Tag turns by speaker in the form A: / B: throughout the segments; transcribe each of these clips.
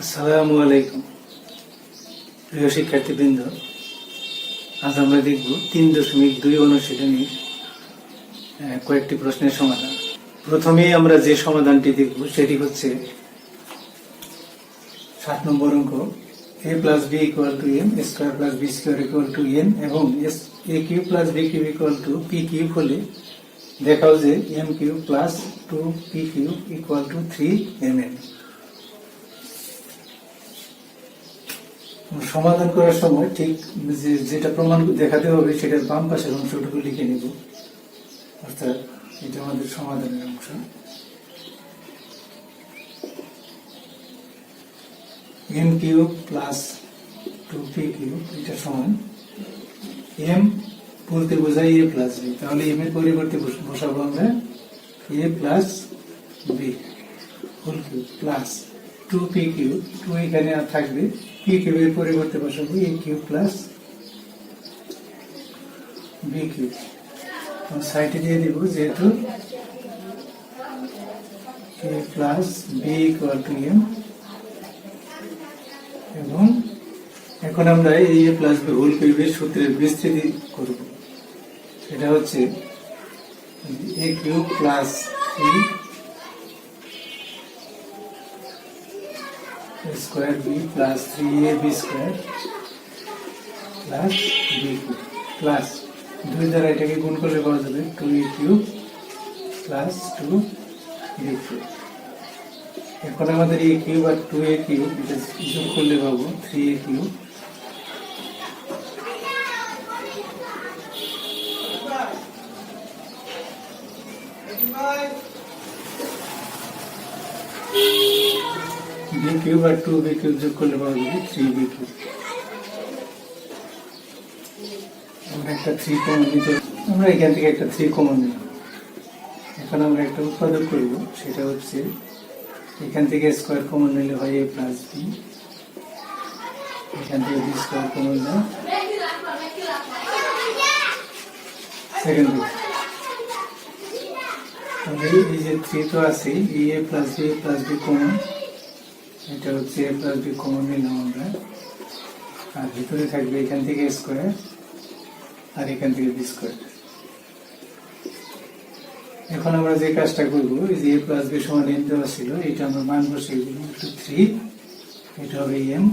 A: আসসালামু আলাইকুম প্রিয় শিক্ষার্থীবৃন্দ, আজ আমরা দেখব 3.2 অনুশীলনীর কয়েকটি প্রশ্নের সমাধান। প্রথমেই আমরা যে সমাধানটি দেখব সেটি হচ্ছে 7 নম্বর অঙ্ক a plus b equal to m, a square plus b square equal to n এবং a cube plus b cube equal to p cube হলে দেখাও যে m cube plus 2p cube equal to 3mn। সমাধান করার সময় ঠিক যেটা প্রমাণ দেখাতে হবে সেটার বাম পাশের অংশটুকু লিখে নিব, অর্থাৎ এটা আমাদের সমাধানের অংশ। m cube plus 2p cube এটা সমান m বলতে বোঝায় a প্লাস b, তাহলে m এর পরিবর্তে বসাবো আমরা a plus b whole cube plus 2p cube, 2 এখানে আর থাকবে, p কিউবের পরিবর্তে বসাবো a cube plus b cube. সাইডে দিয়ে দিব যেহেতু a plus b equal to m, এবং এখন আমরা এই a প্লাস b হোল কিউবের সূত্রের বিস্তৃতি করব। সেটা হচ্ছে a cube plus 3 square B plus 3ab square plus B cube plus 2 দ্বারা এটাকে গুণ করলে পাওয়া যাবে 2a cube plus 2b cube. এখন আমাদের a cube R 2a cube এটা যোগ করলে পাবো 3a কিউব b কিউব আর 2b কিউব যোগ করলে পাওয়া যাবে 3b কিউব। আমরা একটা 3 কমন নিতে, আমরা এখান থেকে একটা 3 কমন নিলাম। এখন আমরা একটা উৎপাদক করব, সেটা হচ্ছে এখান থেকে স্কোয়ার কমন নিলে হয় a প্লাস b, এখান থেকে b স্কোয়ার কমন নিলে সেকেন্ড রুট। তাহলে এই যে 3 তো আছে, a প্লাস b কমন, এটা হচ্ছে a প্লাস b কমন নিলাম আমরা, আর ভিতরে থাকবে এখান থেকে স্কোয়ার আর এখান থেকে বি স্কোয়ার। এখন আমরা যে কাজটা করবো, এই যে a প্লাস b সমান n দেওয়া ছিল, এটা আমরা মান বসিয়ে দিব 3, এটা হবে m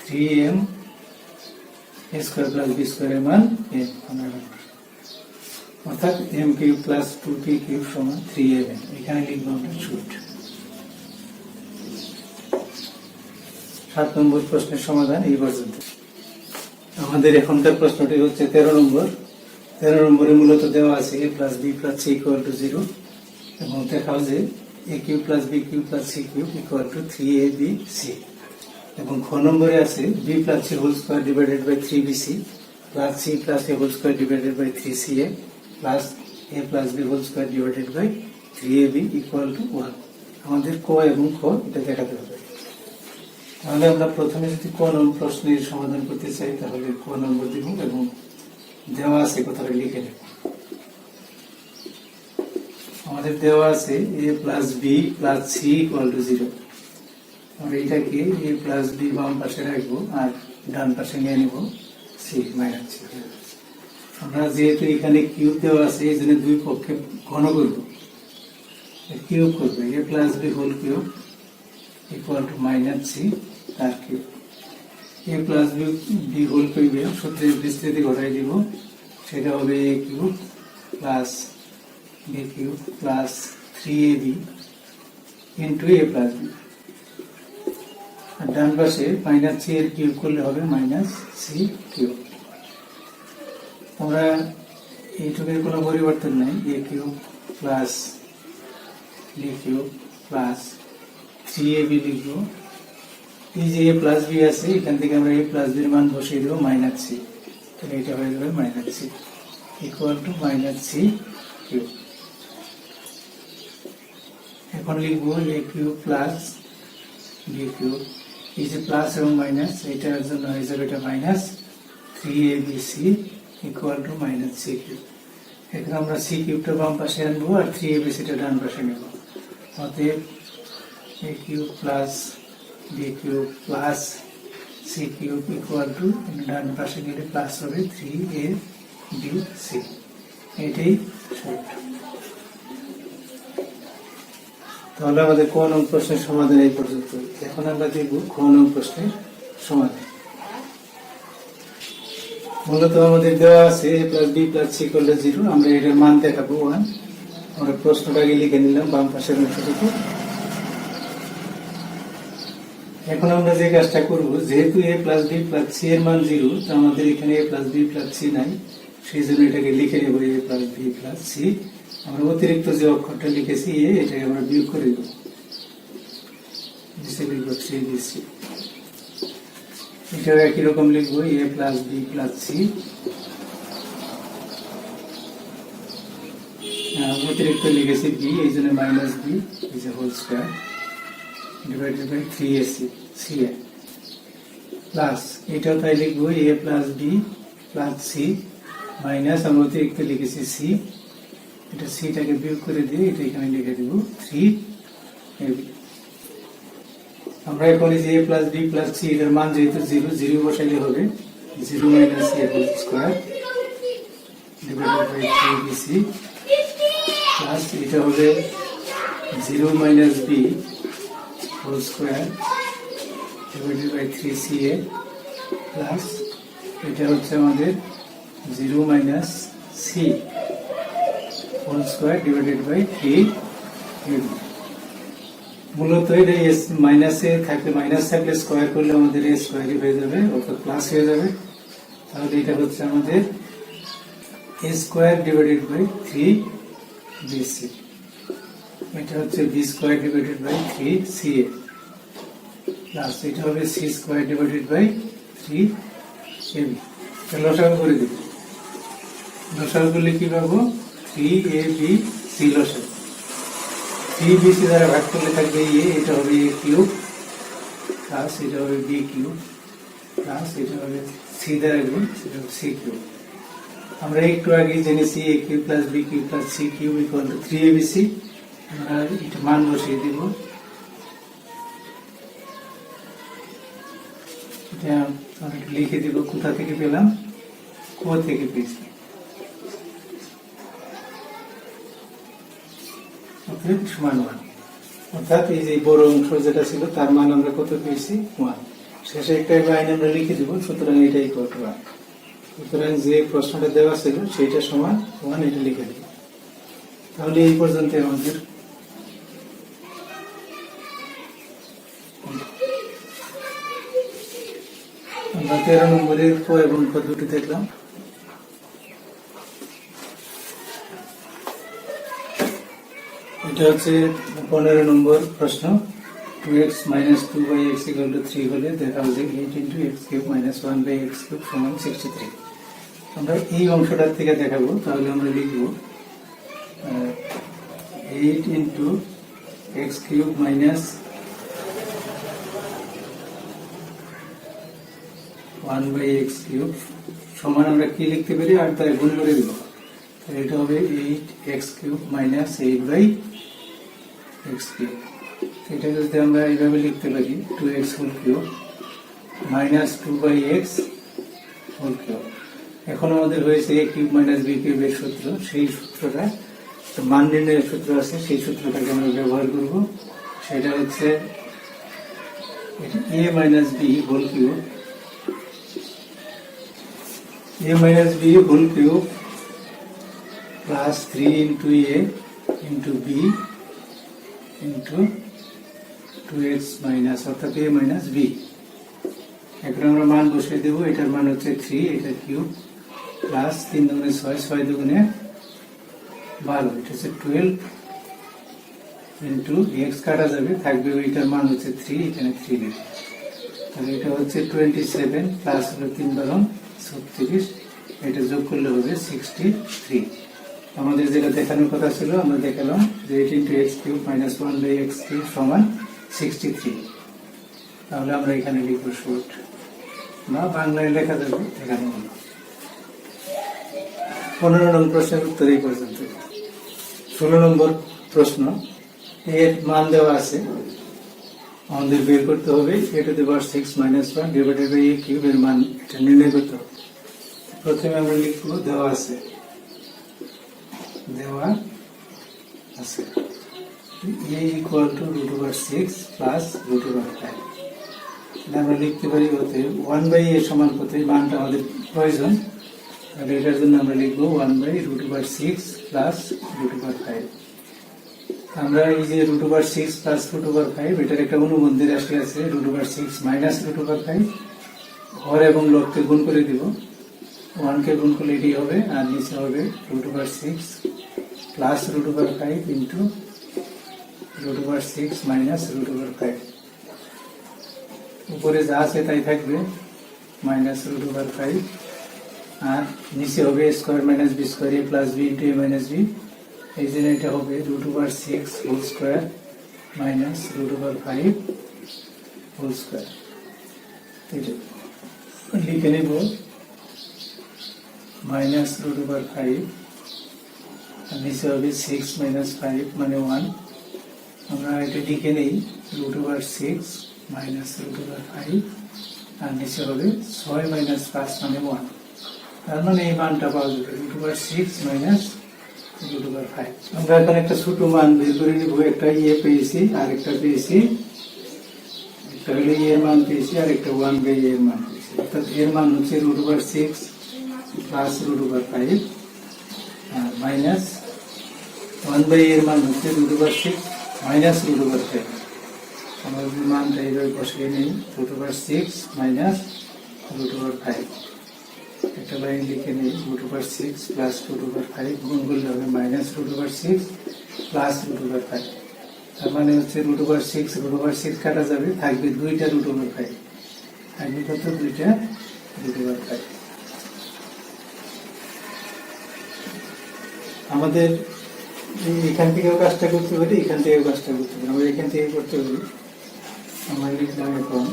A: 3m square plus B স্কোয়ারের মান m, অর্থাৎ m cube plus 2p cube সমান 3mn। এখানে লিখবো আমরা শুট। 7 নম্বর প্রশ্নের সমাধান এই পর্যন্ত। আমাদের এখনকার প্রশ্নটি হচ্ছে 13 নম্বর। 13 নম্বরে মূলত দেওয়া আছে a plus b plus c equal to 0 এবং দেখাও যে a cube plus b cube plus c cube equal to 3abc, এবং খ নম্বরে আছে b plus c whole square divided by 3bc plus c plus a whole square divided by 3ca plus a plus b whole square divided by 3ab equal to 1। আমাদের ক এবং খ এটা দেখাতে হবে। তাহলে আমরা প্রথমে যদি ক নম্বর প্রশ্নের সমাধান করতে চাই তাহলে ক নম্বর দিব এবং দেওয়া আছে কথাটা লিখে নেব। আমাদের দেওয়া আছে a plus b plus c equal to 0। আমরা এটাকে a প্লাস b বাম পাশে রাখবো আর ডান পাশে নিয়ে নিব c মাইনাস c। আমরা যেহেতু এখানে কিউব দেওয়া আছে এই জন্য দুই পক্ষে ঘন করব, কিউব করবে a plus b whole cube equal to minus c তার cube. a plus b whole কিউবে সূত্রের বিস্তৃতি ঘটাই দিব, সেটা হবে a cube plus b cube plus 3ab into a plus b, আর ডান পাশে মাইনাস c এর কিউব করলে হবে মাইনাস c কিউব। আমরা এইটুকের কোনো পরিবর্তন নাই, a cube plus b cube plus 3ab লিখবো। এই যে a প্লাস b আছে, এখান থেকে আমরা a প্লাস b এর মান বসিয়ে দেবো মাইনাস c, তাহলে এটা হয়ে যাবে minus c equal to minus c cube. এখন লিখবো a cube plus b cube, এই যে প্লাস এবং মাইনাস এটার জন্য হয়ে যাবে এটা minus 3abc equal to minus c cube. এখন আমরা c কিউবটা বাম পাশে আনবো আর 3abc টা ডান পাশে নেব। অতএব a cube plus b cube plus c cube equal to ডান পাশে গেলে প্লাস হবে 3ab c। এটাই সূত্র। তাহলে আমাদের ক নং প্রশ্নের সমাধান এই পর্যন্ত। এখন আমরা দেখব খ নং প্রশ্নের সমাধান। মূলত আমাদের দেওয়া আছে a plus b plus c করলে 0, আমরা এটার মান দেখাবো 1। আমরা প্রশ্নটাকে লিখে নিলাম বাম পাশের অংশটুকু। এখন আমরা যে কাজটা করব, যেহেতু a plus b plus c এর মান 0, তো আমাদের এখানে a plus b plus c নাই, সেই জন্য এটাকে লিখে নেব a plus b plus c। আমরা অতিরিক্ত যে অক্ষরটা লিখেছি a, এটাকে আমরা বিয়োগ করে দেব, নিচে লিখব 3bc। এটাও একই রকম লিখব a plus b plus c, অতিরিক্ত লিখেছি b, এই জন্য minus b is a whole square divided by 3ac c plus এটাও তাই লিখব a plus b plus c minus আমরা অতিরিক্ত লিখেছি c, এটা c টাকে বিয়োগ করে দিয়ে এটা এখানে লিখে দেব 3ab। আমরা এখন এই যে a plus b plus c এর মান যেহেতু 0, 0 বসাইলে হবে 0 minus a whole square divided by 3bc plus এটা হবে 0 minus b whole square divided by 3ca plus এটা হচ্ছে আমাদের 0 minus c whole square divided by 3ab। মূলত এটা মাইনাসে থাকলে, মাইনাস থাকলে স্কয়ার করলে আমাদের a স্কয়ারই হয়ে যাবে, অর্থাৎ প্লাস হয়ে যাবে। তাহলে এটা হচ্ছে আমাদের a square divided by 3bc, এটা হচ্ছে b square divided by 3ca plus এটা হবে c square divided by 3ab। লসাগু করে দেব, লসাগু করলে কি পাবো 3abc লসাগু। 3bc দ্বারা ভাগ করলে থাকবে a, এটা হবে a কিউব প্লাস এটা হবে b কিউব প্লাস এটা হবে c দ্বারা গুণ, সেটা হবে c কিউব। আমরা একটু আগে জেনেছি a cube plus b cube plus c cube equal to 3abc। আমরা এটা মান বসিয়ে দেব, এটা আমরা লিখে দেব কোথা থেকে পেলাম, ক থেকে পেয়েছি, সমান 1। অর্থাৎ এই যে বড় অংশ যেটা ছিল তার মান আমরা কত পেয়েছি 1। শেষে একটা লাইন আমরা লিখে দেব, সুতরাং এটা ইকুয়াল টু 1। সুতরাং যে প্রশ্নটা দেওয়া ছিল সেইটা সমান 1, এটা লিখে দেব। তাহলে এই পর্যন্ত আমাদের আমরা 13 নম্বরের ক এবং খ দুটি দেখলাম। এটা হচ্ছে 15 নম্বর প্রশ্ন। 2x minus 2 x equal to 3 হলে দেখা হবে 8 into x cube minus 1 by x cube সমান 63। আমরা এই অংশটার থেকে দেখাবো, তাহলে আমরা লিখব 8 into x cube minus 1 by x cube সমান আমরা কি লিখতে পারি, 8 দ্বারা গুণ করে দেব, তাহলে এটা হবে 8x cube minus 8 by x cube। এটা যদি আমরা এইভাবে লিখতে পারি 2x whole cube minus 2 by x whole cube। এখন আমাদের হয়েছে a cube minus b cube এর সূত্র, সেই সূত্রটা মান নির্ণয়ের সূত্র আছে, সেই সূত্রটাকে আমরা ব্যবহার করব। সেটা হচ্ছে a minus b whole cube, a minus b whole cube plus 3 into a into b into 2x minus অর্থাৎ a minus b। এখন আমরা মান বসিয়ে দেব, এটার মান হচ্ছে 3, এটা কিউব প্লাস 3 দুগুণে 6, 6 দুগুণে 12, এটা হচ্ছে 12 into x কাটা যাবে, থাকবে ওইটার মান হচ্ছে 3, এখানে 3 নেবে, তাহলে এটা হচ্ছে 27 প্লাস হলো 3 12 36, এটা যোগ করলে হবে 63। আমাদের যেটা দেখানোর কথা ছিল আমরা দেখালাম যে 8 into x cube minus 1 by x cube সমান 63। তাহলে আমরা এখানে লিখব শর্ট, বা বাংলায় লেখা যাবে দেখানো হলো। 15 নম্বর প্রশ্নের উত্তর এই পর্যন্ত। 16 নম্বর প্রশ্ন, এর মান দেওয়া আছে, আমাদের বের করতে হবে a to the power 6 minus 1 divided by a cube এর মান এটা নির্ণয় করতে হবে। প্রথমে আমরা লিখব দেওয়া আছে a equal to root over 6 plus root over 5। আমরা লিখতে পারি হতে 1/a সমান কত, মানটা আমাদের প্রয়োজন, তাহলে এটার জন্য আমরা লিখব 1/√6 plus √5। আমরা এই যে √6 plus √5 এটার একটা অনুবন্ধী রাশি আছে √6 minus √5, হর এবং লবকে গুণ করে দিব, 1 কে গুণ করলে এটি হবে, আর নিচে হবে √6 plus √5 into √6 minus √5। উপরে যা আছে তাই থাকবে মাইনাস √5, আর নিচে হবে square minus B square A plus B into A minus B, এই জন্য এটা হবে √6 whole square minus √5 whole square. লিখে নেব মাইনাস √5, আর নিচে হবে 6 মাইনাস 5 মানে 1। আমরা এটা লিখে নেই √6 মাইনাস √5, আর নিচে হবে 6 মাইনাস 5 মানে 1। তার মানে এই মানটা পাওয়া যাবে √6 মাইনাস √5। আমরা এখন একটা ছোট মান বের করে নিব, একটা পেয়েছি আর একটা পেয়েছি, একটা হলে এর মান পেয়েছি আর একটা 1/a এর মান পেয়েছি, অর্থাৎ এর মান হচ্ছে √6 প্লাস √5 আর মাইনাস 1/a এর মান হচ্ছে √6 মাইনাস √5। আমরা মানটা এইভাবে বসিয়ে নিই √6 মাইনাস √5, একটা লাইন লিখে নিই √6 প্লাস √5 গুণ করলে হবে মাইনাস √6 প্লাস √5। তার মানে হচ্ছে √6 কাটা যাবে, থাকবে দুইটা √5, থাকবে কত, দুইটা √5। আমাদের এখান থেকেও কাজটা করতে পারি, এখান থেকেও কাজটা করতে পারি, আমরা এখান থেকে করতে পারি। আমরা লিখলাম এখন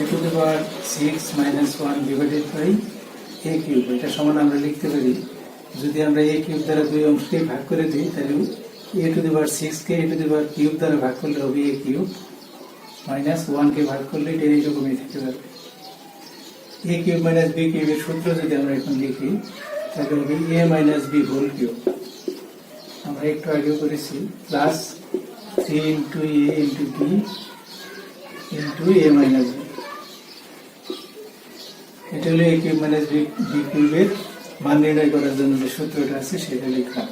A: a to the power 6 minus 1 divided by a cube, এটা সমান আমরা লিখতে পারি, যদি আমরা a cube দ্বারা দুই অংশকে ভাগ করে দিই তাহলে a to the power 6 K a to the power cube দ্বারা ভাগ করলে হবে a cube, মাইনাস 1 কে ভাগ করলে এটা এইরকমই থেকে যাবে। a cube minus b cube এর সূত্র যদি আমরা এখন লিখি তাহলে হবে a minus b whole cube. আমরা একটু আগেও করেছি plus 3 into a into b into a minus b, এটা হলো a কিউব মাইনাস b কিউবের মান নির্ণয় করার জন্য যে সূত্রটা আছে সেটা লিখলাম।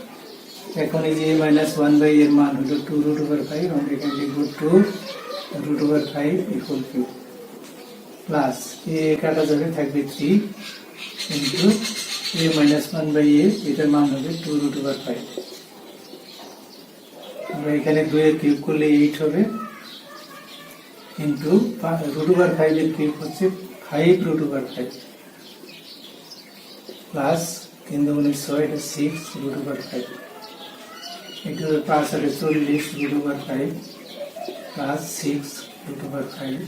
A: এখন এই যে a minus 1/a এর মান হলো 2√5, আমরা এখানে লিখব 2√5 ইকুয়াল টু প্লাস a কাটা যাবে, থাকবে 3 ইন্টু a minus 1/a, এটার মান হবে 2√5। আমরা এখানে 2 এর কিউব করলে 8 হবে, কিন্তু √5 এর কিউব হচ্ছে 5√5 প্লাস 3 × 6 এটা 6√5, এটা 5 আর 40√5 প্লাস 6√5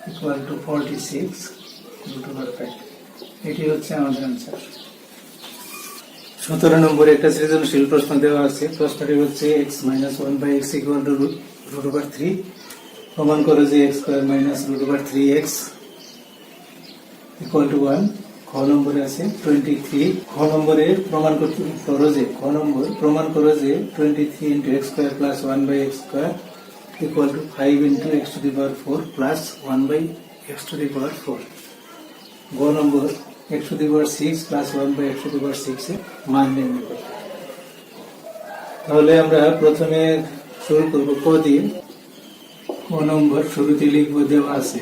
A: ইকুয়াল টু 46√5। এটি হচ্ছে আমাদের আনসার। 17 নম্বরে একটা সৃজনশীল প্রশ্ন দেওয়া আছে, প্রশ্নটি হচ্ছে x minus 1/x equal to √3, প্রমাণ করো যে x square minus √3x equal to 1। খ নম্বরে আছে 23, খ নম্বরে প্রমাণ করো যে 23 into x square plus 1/x square equal to 5 into x to the power 4 plus 1/x to the power 4। গ নম্বর x to the power 6 plus 1/x to the power 6 এর মান নির্ণয় করো। তাহলে আমরা প্রথমে শুরু করব ক দিয়ে। ক নম্বর শুরুতে লিখব দেওয়া আছে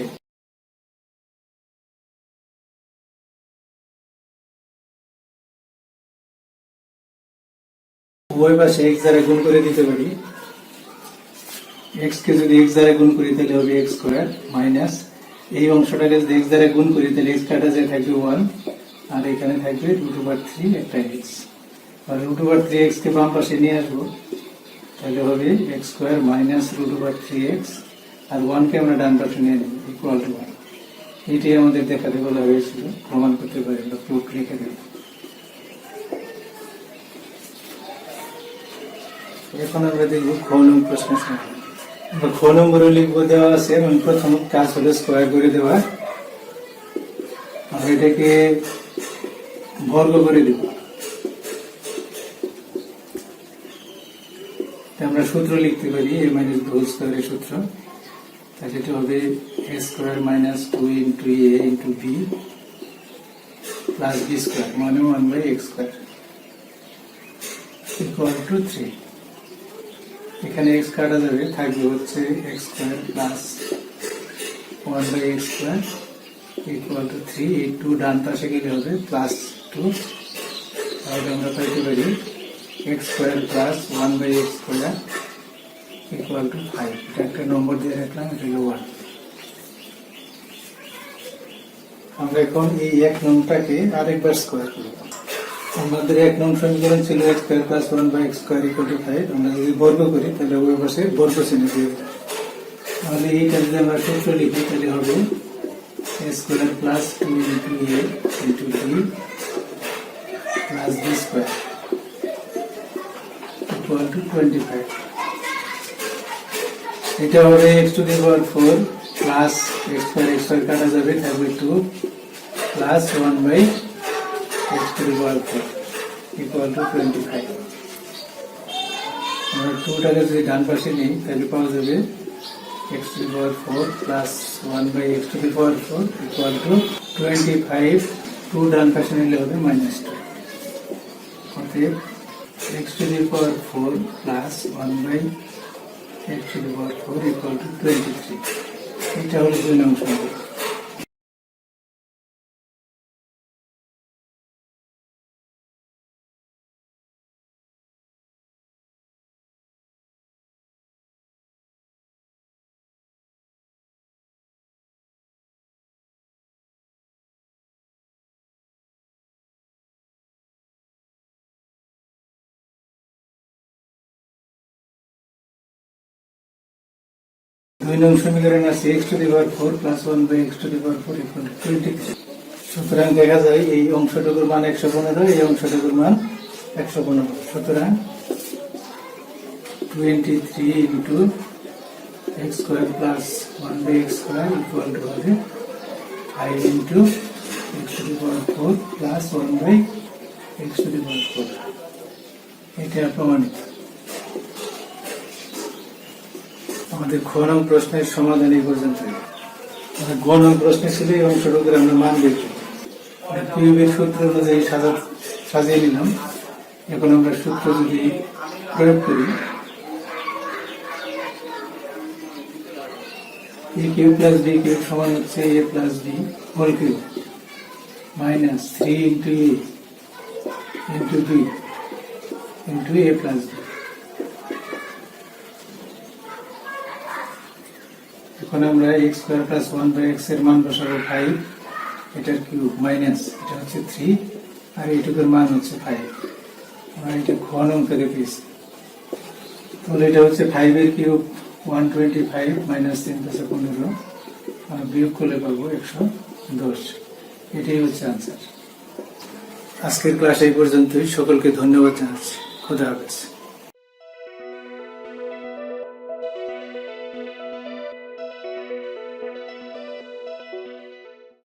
A: উভয় পাশে x দ্বারা গুণ করে দিতে পারি। x কে যদি x দ্বারা গুণ করি তাহলে হবে x স্কয়ার মাইনাস এই অংশটাকে যদি x দ্বারা গুণ করি তাহলে x কাটা যায় থাকবে 1, আর এখানে থাকবে √3 একটা x, আর √3x কে বাম পাশে নিয়ে আসবো তাহলে হবে x স্কয়ার মাইনাস √3x, আর 1 কে আমরা ডান পাশে নিয়ে নেব ইকুয়াল টু 1। এটাই আমাদের দেখাতে বলা হয়েছিল, প্রমাণ করতে পারি আমরা, প্রুফ লিখে দেব। এখন আমরা দেখব খ নম্বর প্রশ্নের সমাধান। আমরা খ নম্বরে লিখব, দেওয়া আছে এবং প্রথম কাজ হলো স্কোয়ার করে দেওয়া। আমরা এটাকে বর্গ করে দেব। আমরা সূত্র লিখতে পারি a মাইনাস b হোল স্কোয়ারের সূত্র। তাহলে এটা হবে a square minus 2 into a into b plus b square মানে 1/x স্কোয়ার ইকুয়াল টু 3। এখানে x কাটা যাবে, থাকবে হচ্ছে x square plus 1/x square equal to 3। এই 2 ডান পাশে গেলে হবে প্লাস 2। তাহলে আমরা পাইতে পারি x square plus 1/x square equal to 5। এটা একটা নম্বর দিয়ে রাখলাম, এটা হলো 1। আমরা এখন এই 1 নম্বরটাকে আরেকবার স্কোয়ার করব। আমাদের 1 নম্বর সমীকরণ ছিল x square plus 1/x square equal to 5। আমরা যদি বর্গ করি তাহলে ওই পাশে বর্গ চিহ্ন দিয়ে দেব। তাহলে এইটা যদি আমরা সূত্র লিখি তাহলে হবে a square plus 2 into a into b plus b square equal to 25। এটা হবে x to the power 4 plus x square কাটা যাবে, থাকবে 2 plus 1/x to the power 4 equal to 25। আমরা 2টাকে যদি ডান পাশে নিই তাহলে পাওয়া যাবে x to the power 4 plus 1/x to the power 4 equal to 25। 2 ডান পাশে নিলে হবে -2। অতএব x to the power 4 plus 1/x to the power 4 equal to 23. এটা হলো 2 নং সমীকরণ। দুই নং সমীকরণ আছে x to the power 4 plus 1/x to the power 4 equal to 23। সুতরাং দেখা যায় এই অংশটুকুর মান 115, এই অংশটুকুর মান 115। সুতরাং 23 into x square plus 1/x square equal to হবে 5 into x to the power 4 plus 1/x to the power 4। এটা প্রমাণিত। আমাদের খ নং প্রশ্নের সমাধান এই পর্যন্ত। গ নং প্রশ্ন ছিল এই অংশটুকুর আমরা মান দেখি। কিউবের সূত্র অনুযায়ী সাজিয়ে নিলাম। এখন আমরা সূত্র যদি প্রয়োগ করি, a cube plus b cube সমান হচ্ছে a plus b whole cube minus 3 into a into b into a plus b। এখন আমরা x স্কয়ার প্লাস 1/x এর মান বসাবো 5, এটার কিউব মাইনাস এটা হচ্ছে 3 আর এইটুকুর মান হচ্ছে 5। আমরা এটা খ নং করে পেয়েছি। তাহলে এটা হচ্ছে 5 এর কিউব 125 মাইনাস 3 + 15 আর বিয়োগ করলে পাবো 110। এটাই হচ্ছে आंसर। আজকের ক্লাস এই পর্যন্তই। সকলকে ধন্যবাদ জানাচ্ছি। খোদা হাফেজ।